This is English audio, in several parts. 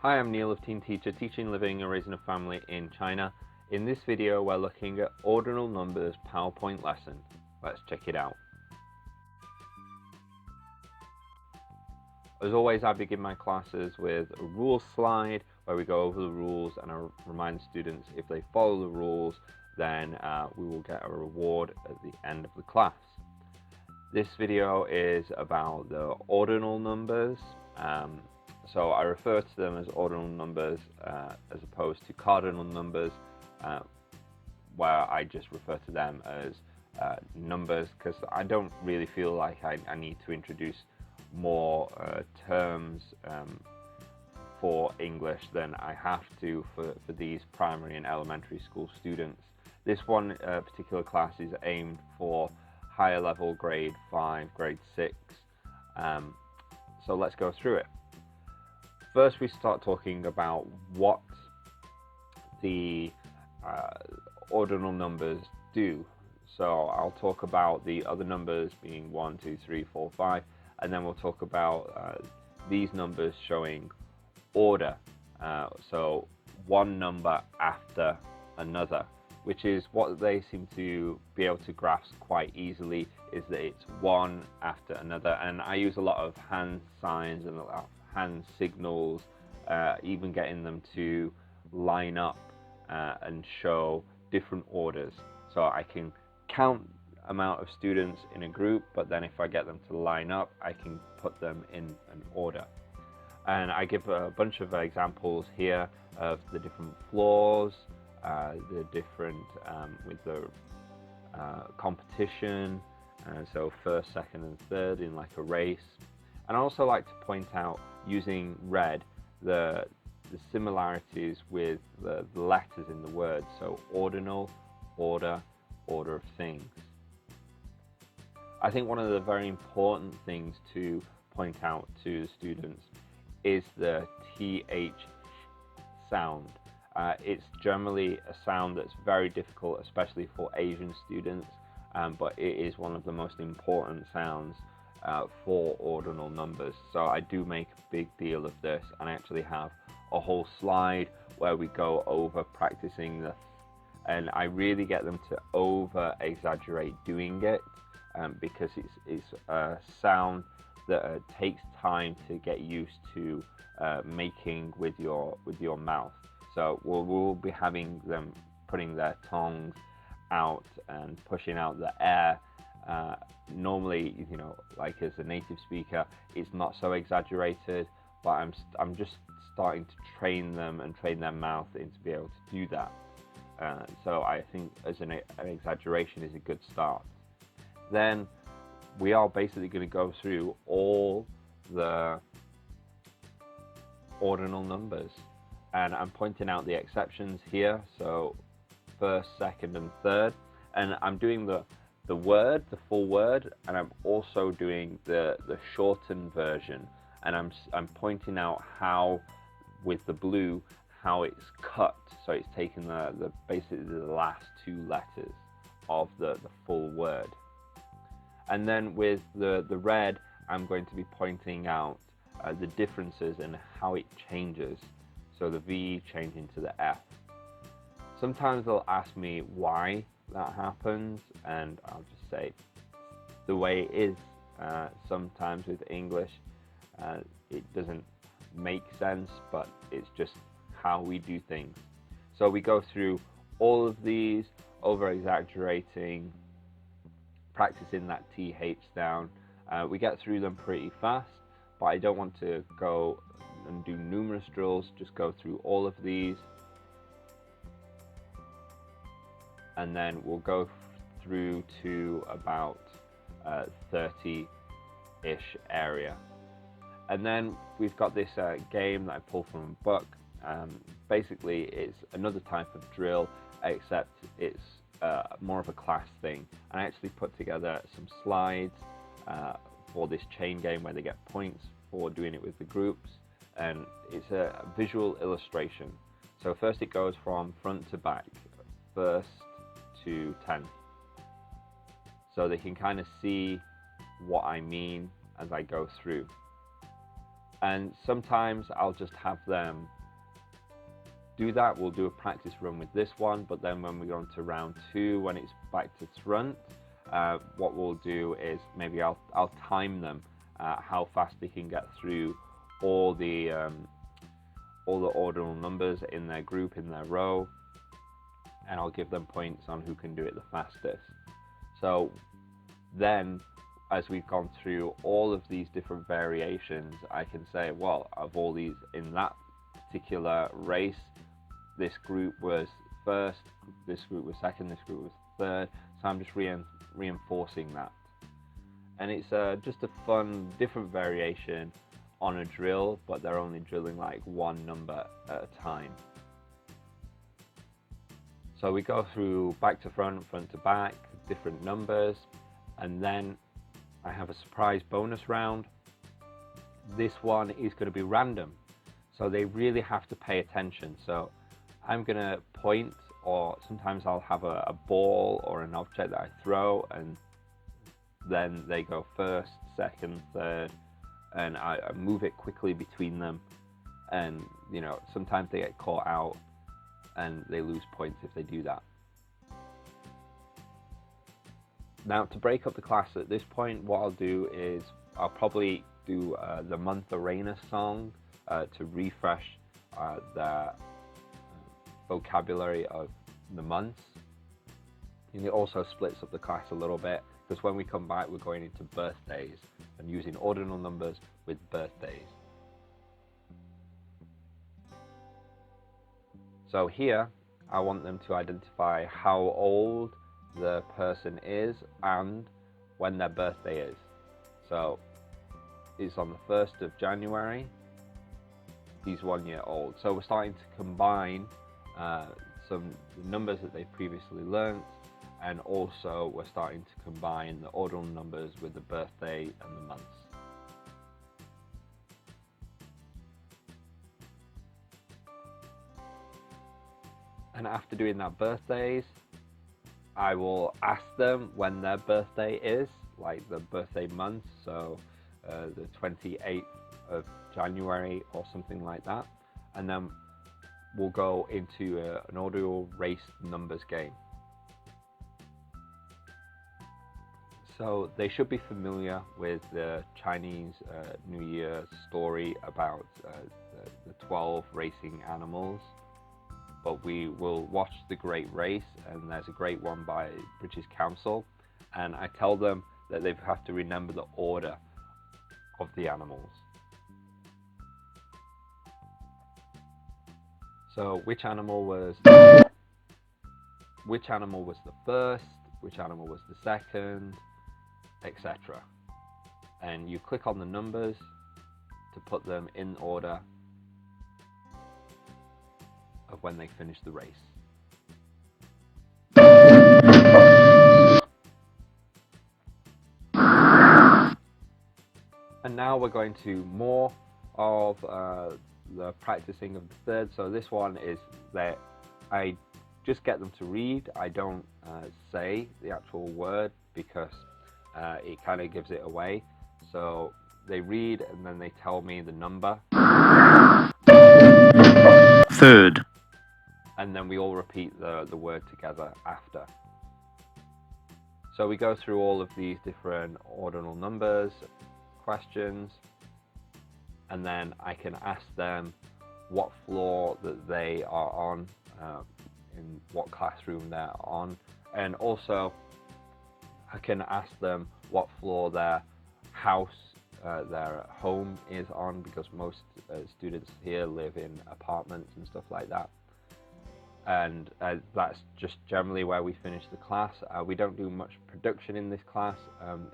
Hi, I'm Neil of Team Teacher, teaching, living and raising a family in China. In this video, we're looking at ordinal numbers PowerPoint lesson. Let's check it out. As always, I begin my classes with a rules slide where we go over the rules and I remind students if they follow the rules, then we will get a reward at the end of the class. This video is about the ordinal numbers. So I refer to them as ordinal numbers as opposed to cardinal numbers, where I just refer to them as numbers, because I don't really feel like I need to introduce more terms for English than I have to for these primary and elementary school students. This one particular class is aimed for higher level, grade 5, grade 6. So let's go through it. First, we start talking about what the ordinal numbers do. So I'll talk about the other numbers being 1, 2, 3, 4, 5, and then we'll talk about these numbers showing order. So one number after another, which is what they seem to be able to grasp quite easily, is that it's one after another. And I use a lot of hand signs and a lot of hand signals, even getting them to line up and show different orders. So I can count amount of students in a group, but then if I get them to line up, I can put them in an order. And I give a bunch of examples here of the different floors, the different with the competition, so first, second and third in like a race. And I also like to point out, using red, the similarities with the letters in the word. So ordinal, order, order of things. I think one of the very important things to point out to the students is the TH sound. It's generally a sound that's very difficult, especially for Asian students, but it is one of the most important sounds for ordinal numbers. So I do make a big deal of this, and I actually have a whole slide where we go over practicing this, and I really get them to over exaggerate doing it, because it's a sound that takes time to get used to making with your mouth. So we'll be having them putting their tongues out and pushing out the air. Normally, you know, like as a native speaker, it's not so exaggerated, but I'm just starting to train them and train their mouth into be able to do that. So I think as an exaggeration is a good start. Then we are basically going to go through all the ordinal numbers, and I'm pointing out the exceptions here. So first, second and third, and I'm doing the word, the full word, and I'm also doing the shortened version, and I'm pointing out how, with the blue, how it's cut. So it's taken the basically the last two letters of the full word. And then with the red, I'm going to be pointing out the differences and how it changes. So the V changing to the F. Sometimes they'll ask me why that happens, and I'll just say the way it is. Sometimes with English, it doesn't make sense, but it's just how we do things. So we go through all of these, over exaggerating, practicing that TH down. We get through them pretty fast, but I don't want to go and do numerous drills. Just go through all of these, and then we'll go through to about 30-ish area. And then we've got this game that I pulled from a book. Basically, it's another type of drill, except it's more of a class thing. And I actually put together some slides for this chain game where they get points for doing it with the groups, and it's a visual illustration. So first it goes from front to back, first to 10, so they can kind of see what I mean as I go through. And sometimes I'll just have them do that. We'll do a practice run with this one, but then when we go into round 2, when it's back to front, what we'll do is maybe I'll time them how fast they can get through all the ordinal numbers in their group, in their row, and I'll give them points on who can do it the fastest. So then, as we've gone through all of these different variations, I can say, well, of all these in that particular race, this group was first, this group was second, this group was third. So I'm just reinforcing that. And it's just a fun, different variation on a drill, but they're only drilling like one number at a time. So we go through back to front, front to back, different numbers, and then I have a surprise bonus round. This one is going to be random, so they really have to pay attention. So I'm going to point, or sometimes I'll have a ball or an object that I throw, and then they go first, second, third, and I move it quickly between them. And you know, sometimes they get caught out and they lose points if they do that. Now, to break up the class at this point, what I'll do is I'll probably do the month arena song to refresh the vocabulary of the months. And it also splits up the class a little bit, because when we come back, we're going into birthdays and using ordinal numbers with birthdays. So here, I want them to identify how old the person is and when their birthday is. So it's on the 1st of January, he's 1 year old. So we're starting to combine some numbers that they've previously learnt, and also we're starting to combine the ordinal numbers with the birthday and the months. And after doing that birthdays, I will ask them when their birthday is, like the birthday month, so the 28th of January or something like that. And then we'll go into an ordinal race numbers game. So they should be familiar with the Chinese New Year story about the 12 racing animals. But we will watch The Great Race, and there's a great one by British Council, and I tell them that they have to remember the order of the animals. So which animal was the first, which animal was the second, etc. And you click on the numbers to put them in order of when they finish the race. And now we're going to more of the practicing of the third. So this one is that I just get them to read. I don't say the actual word, because it kind of gives it away. So they read and then they tell me the number. Third. And then we all repeat the word together after. So we go through all of these different ordinal numbers, questions, and then I can ask them what floor that they are on, in what classroom they're on, and also I can ask them what floor their house, their home is on, because most students here live in apartments and stuff like that. And that's just generally where we finish the class. We don't do much production in this class.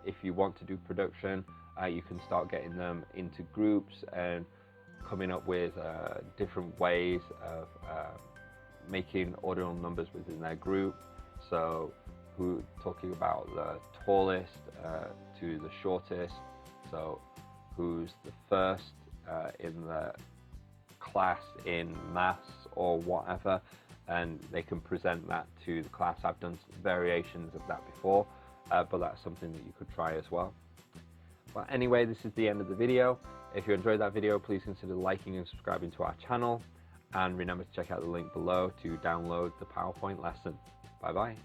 If you want to do production, you can start getting them into groups and coming up with different ways of making ordinal numbers within their group. So talking about the tallest to the shortest. So who's the first in the class in maths or whatever, and they can present that to the class. I've done variations of that before, but that's something that you could try as well. Well, anyway, this is the end of the video. If you enjoyed that video, please consider liking and subscribing to our channel. And remember to check out the link below to download the PowerPoint lesson. Bye bye.